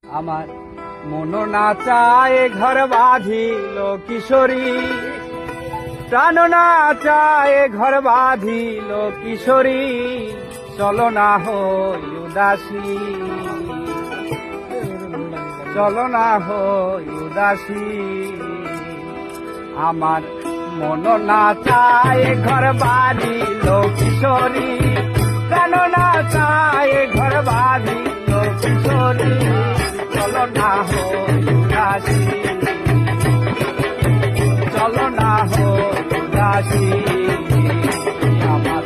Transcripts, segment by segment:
আমার মন না চায় ঘর বাঁধিল কিশোরী, প্রাণ না চায় ঘর বাঁধিল কিশোরী, চলো না হই উদাসী, চলো না হই উদাসী। আমার মন না চায় ঘর বাঁধিল কিশোরী, প্রাণ না চায় ঘর বাঁধিল কিশোরী, চলো না হই উদাসী, চলো না হই উদাসী। আমার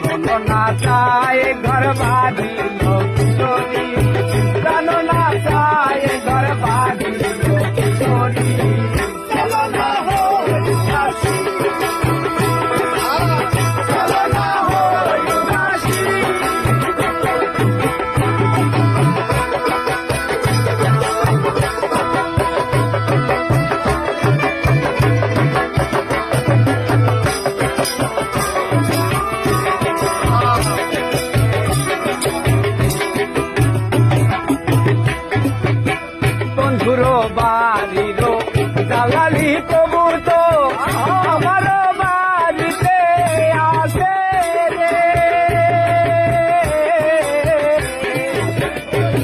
মন না চায় ঘর বাঁধিল কিশোরী, প্রাণ না চায় ঘর বাঁধিল কিশোরী, চলো না হই উদাসী, চলো না হই উদাসী। বন্ধুরো বাড়িরো দালালি কবুর তো আমার বাড়িতে আসে রে,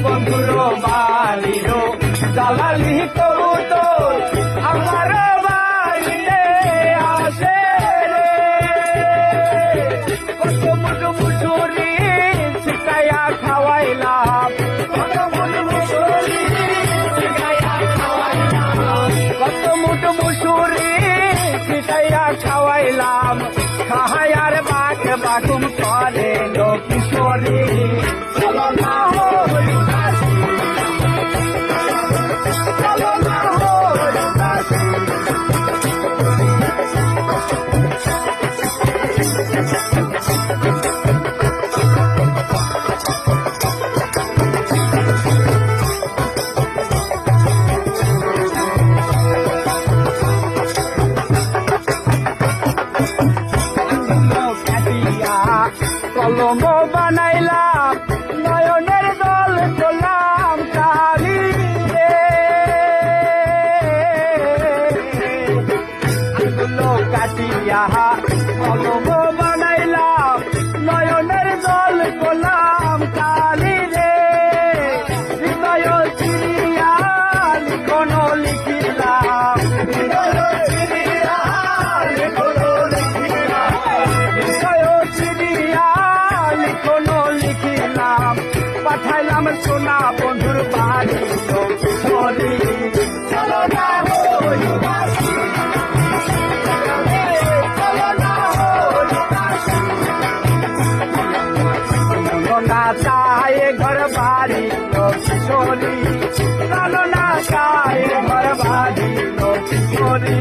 বন্ধুরো বাড়িরো দালালি কবুর তো আমার বাড়িতে আসে রে। কত মুঠো মুসুরি ছিটাইয়া খাওয়াইলাম, কত মুঠো মুসুরি কত মুঠো মুসুরি ছিটাইয়া খাওয়াইলাম, খাহায়ার বাঘ বাগুম করে লো কিশোরী, চলো না হই উদাসী, চলো না হই উদাসী। কলম বানাইলাম, নয়নের দল করলাম কালি রে, আঙুলো কাটিয়া কলম বানাইলাম, নয়নের দল করলাম কালি রে। হৃদয় চিরিয়া লিখন লিখিলাম, হৃদয় চিরিয়া লিখন লিখিলাম, হৃদয় চিরিয়া লিখন লিখিলাম, পাঠাইলাম সোনা বন্ধুর বাড়ি লো কিশোরী, চলো না হই উদাসী, চলো না হই উদাসী। মন না চায় ঘর বাড়ি লো কিশোরী, প্রাণ না চায় ঘর বাড়ি লো কিশোরী।